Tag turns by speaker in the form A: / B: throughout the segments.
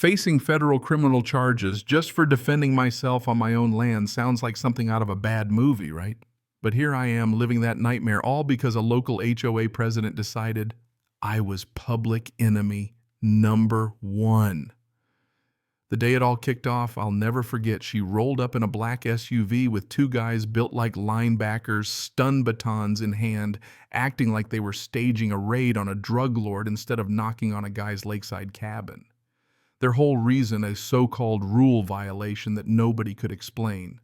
A: Facing federal criminal charges just for defending myself on my own land sounds like something out of a bad movie, right? But here I am living that nightmare, all because a local HOA president decided I was public enemy number one. The day it all kicked off, I'll never forget. She rolled up in a black SUV with two guys built like linebackers, stun batons in hand, acting like they were staging a raid on a drug lord instead of knocking on a guy's lakeside cabin. Their whole reason a so-called rule violation that nobody could explain.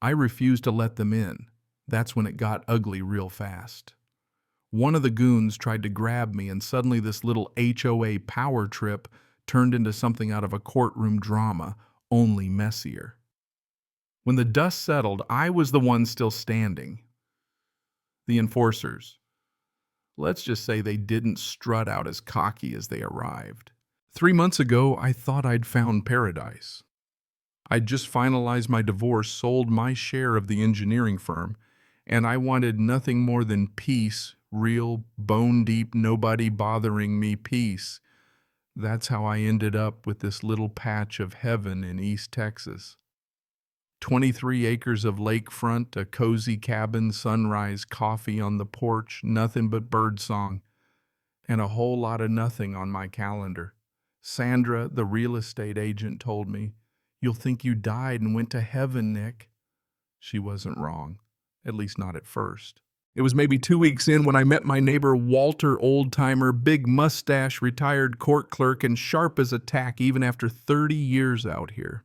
A: I refused to let them in. That's when it got ugly real fast. One of the goons tried to grab me, and suddenly this little HOA power trip turned into something out of a courtroom drama, only messier. When the dust settled, I was the one still standing. The enforcers. Let's just say they didn't strut out as cocky as they arrived. 3 months ago, I thought I'd found paradise. I'd just finalized my divorce, sold my share of the engineering firm, and I wanted nothing more than peace, real, bone-deep, nobody bothering me peace. That's how I ended up with this little patch of heaven in East Texas. 23 acres of lakefront, a cozy cabin, sunrise coffee on the porch, nothing but birdsong, and a whole lot of nothing on my calendar. Sandra, the real estate agent, told me, "You'll think you died and went to heaven, Nick." She wasn't wrong, at least not at first. It was maybe 2 weeks in when I met my neighbor Walter, old-timer, big mustache, retired court clerk, and sharp as a tack even after 30 years out here.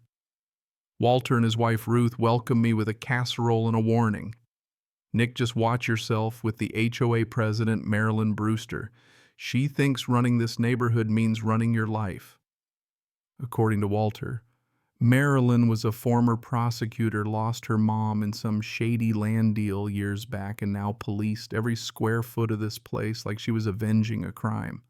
A: Walter and his wife Ruth welcomed me with a casserole and a warning. "Nick, just watch yourself with the HOA president, Marilyn Brewster. She thinks running this neighborhood means running your life." According to Walter, Marilyn was a former prosecutor, lost her mom in some shady land deal years back, and now policed every square foot of this place like she was avenging a crime.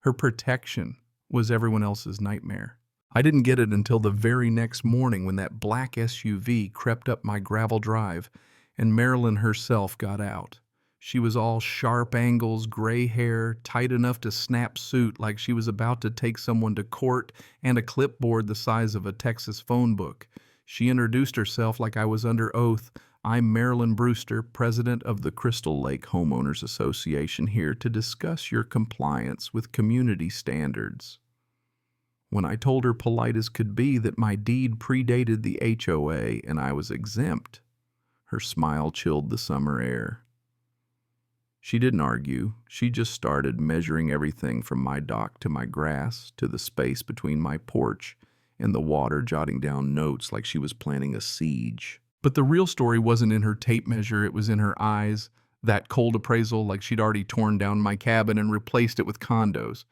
A: Her protection was everyone else's nightmare. I didn't get it until the very next morning when that black SUV crept up my gravel drive and Marilyn herself got out. She was all sharp angles, gray hair, tight enough to snap suit like she was about to take someone to court, and a clipboard the size of a Texas phone book. She introduced herself like I was under oath. "I'm Marilyn Brewster, president of the Crystal Lake Homeowners Association, here to discuss your compliance with community standards." When I told her, polite as could be, that my deed predated the HOA and I was exempt, her smile chilled the summer air. She didn't argue. She just started measuring everything from my dock to my grass to the space between my porch and the water, jotting down notes like she was planning a siege. But the real story wasn't in her tape measure, it was in her eyes, that cold appraisal like she'd already torn down my cabin and replaced it with condos.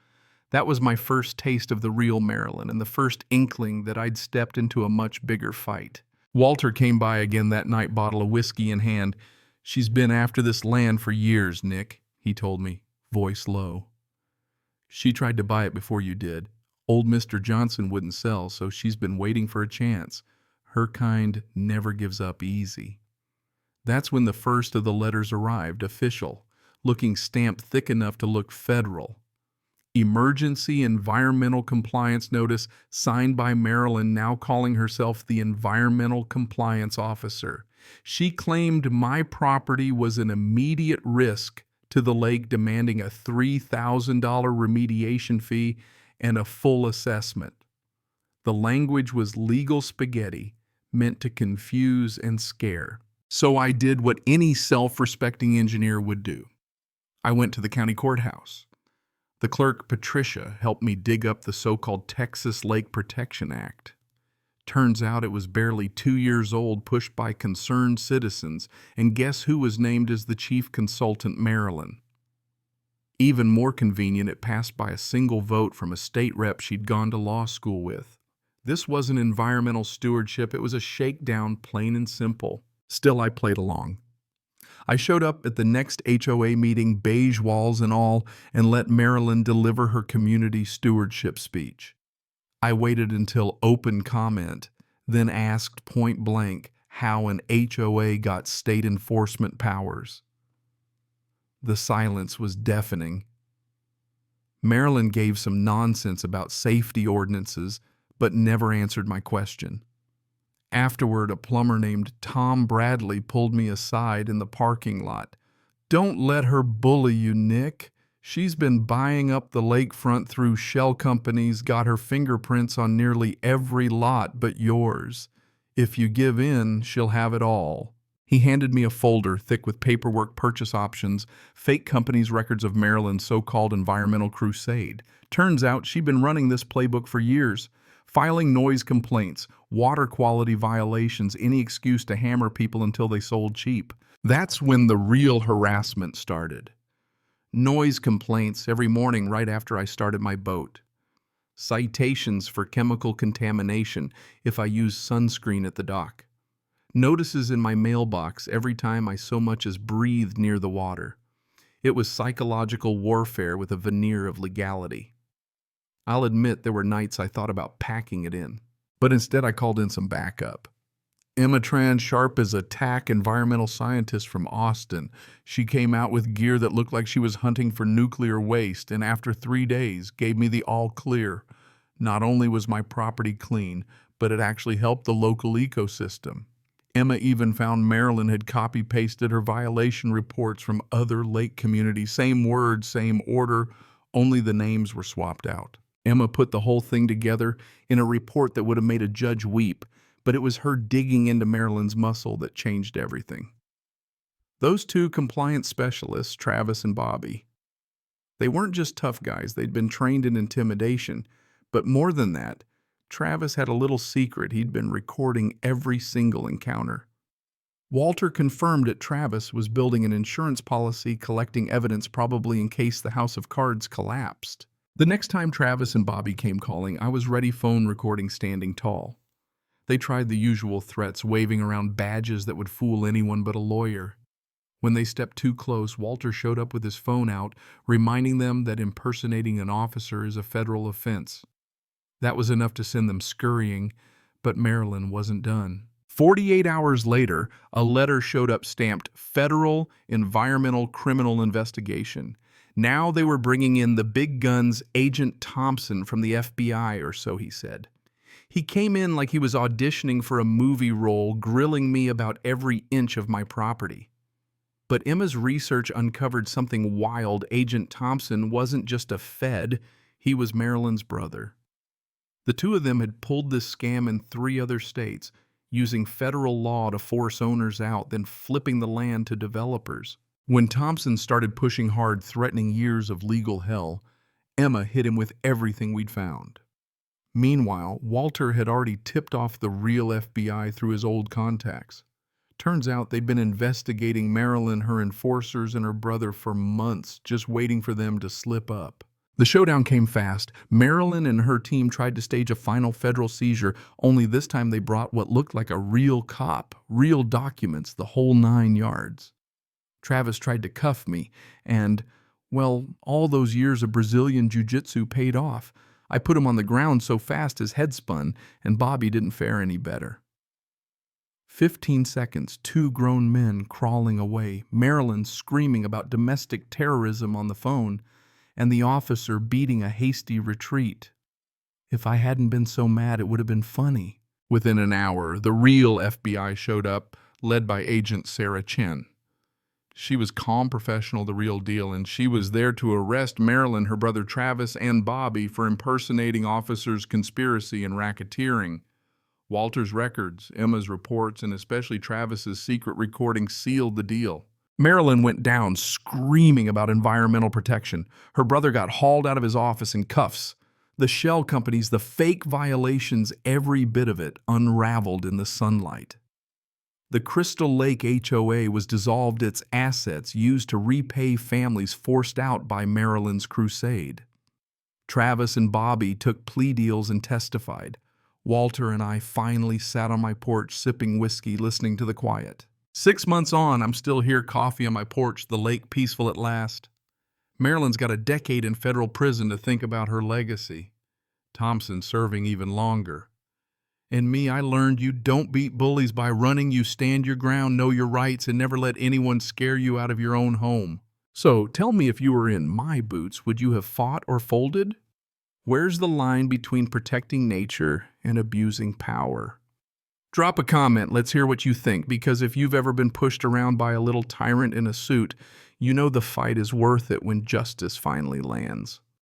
A: That was my first taste of the real Marilyn and the first inkling that I'd stepped into a much bigger fight. Walter came by again that night, bottle of whiskey in hand. "She's been after this land for years, Nick," he told me, voice low. "She tried to buy it before you did. Old Mr. Johnson wouldn't sell, so she's been waiting for a chance. Her kind never gives up easy." That's when the first of the letters arrived, official, looking stamped thick enough to look federal. Emergency Environmental Compliance Notice, signed by Marilyn, now calling herself the Environmental Compliance Officer. She claimed my property was an immediate risk to the lake, demanding a $3,000 remediation fee and a full assessment. The language was legal spaghetti, meant to confuse and scare. So I did what any self-respecting engineer would do. I went to the county courthouse. The clerk, Patricia, helped me dig up the so-called Texas Lake Protection Act. Turns out it was barely 2 years old, pushed by concerned citizens, and guess who was named as the chief consultant, Marilyn? Even more convenient, it passed by a single vote from a state rep she'd gone to law school with. This wasn't environmental stewardship, it was a shakedown, plain and simple. Still, I played along. I showed up at the next HOA meeting, beige walls and all, and let Marilyn deliver her community stewardship speech. I waited until open comment, then asked point blank how an HOA got state enforcement powers. The silence was deafening. Marilyn gave some nonsense about safety ordinances, but never answered my question. Afterward, a plumber named Tom Bradley pulled me aside in the parking lot. "Don't let her bully you, Nick. She's been buying up the lakefront through shell companies, got her fingerprints on nearly every lot but yours. If you give in, she'll have it all." He handed me a folder thick with paperwork, purchase options, fake companies' records of Maryland's so-called environmental crusade. Turns out she'd been running this playbook for years, filing noise complaints, water quality violations, any excuse to hammer people until they sold cheap. That's when the real harassment started. Noise complaints every morning right after I started my boat. Citations for chemical contamination if I use sunscreen at the dock. Notices in my mailbox every time I so much as breathed near the water. It was psychological warfare with a veneer of legality. I'll admit there were nights I thought about packing it in, but instead I called in some backup. Emma Tran Sharp is a TAC environmental scientist from Austin. She came out with gear that looked like she was hunting for nuclear waste, and after 3 days gave me the all clear. Not only was my property clean, but it actually helped the local ecosystem. Emma even found Marilyn had copy-pasted her violation reports from other lake communities. Same words, same order, only the names were swapped out. Emma put the whole thing together in a report that would have made a judge weep, but it was her digging into Marilyn's muscle that changed everything. Those two compliance specialists, Travis and Bobby, they weren't just tough guys. They'd been trained in intimidation, but more than that, Travis had a little secret. He'd been recording every single encounter. Walter confirmed that Travis was building an insurance policy, collecting evidence probably in case the house of cards collapsed. The next time Travis and Bobby came calling, I was ready, phone recording standing tall. They tried the usual threats, waving around badges that would fool anyone but a lawyer. When they stepped too close, Walter showed up with his phone out, reminding them that impersonating an officer is a federal offense. That was enough to send them scurrying, but Marilyn wasn't done. 48 hours later, a letter showed up stamped Federal Environmental Criminal Investigation. Now they were bringing in the big guns, Agent Thompson from the FBI or so, he said. He came in like he was auditioning for a movie role, grilling me about every inch of my property. But Emma's research uncovered something wild. Agent Thompson wasn't just a Fed, he was Marilyn's brother. The two of them had pulled this scam in 3 other states, using federal law to force owners out, then flipping the land to developers. When Thompson started pushing hard, threatening years of legal hell, Emma hit him with everything we'd found. Meanwhile, Walter had already tipped off the real FBI through his old contacts. Turns out they'd been investigating Marilyn, her enforcers, and her brother for months, just waiting for them to slip up. The showdown came fast. Marilyn and her team tried to stage a final federal seizure, only this time they brought what looked like a real cop, real documents, the whole 9 yards. Travis tried to cuff me, and, well, all those years of Brazilian jiu-jitsu paid off. I put him on the ground so fast his head spun, and Bobby didn't fare any better. 15 seconds, 2 grown men crawling away, Marilyn screaming about domestic terrorism on the phone, and the officer beating a hasty retreat. If I hadn't been so mad, it would have been funny. Within an hour, the real FBI showed up, led by Agent Sarah Chen. She was calm, professional, the real deal, and she was there to arrest Marilyn, her brother Travis, and Bobby for impersonating officers, conspiracy, and racketeering. Walter's records, Emma's reports, and especially Travis's secret recording sealed the deal. Marilyn went down screaming about environmental protection. Her brother got hauled out of his office in cuffs. The shell companies, the fake violations, every bit of it unraveled in the sunlight. The Crystal Lake HOA was dissolved, its assets used to repay families forced out by Marilyn's crusade. Travis and Bobby took plea deals and testified. Walter and I finally sat on my porch sipping whiskey, listening to the quiet. 6 months on, I'm still here, coffee on my porch, the lake peaceful at last. Marilyn's got a decade in federal prison to think about her legacy. Thompson serving even longer. And me, I learned you don't beat bullies by running, you stand your ground, know your rights, and never let anyone scare you out of your own home. So tell me, if you were in my boots, would you have fought or folded? Where's the line between protecting nature and abusing power? Drop a comment, let's hear what you think, because if you've ever been pushed around by a little tyrant in a suit, you know the fight is worth it when justice finally lands.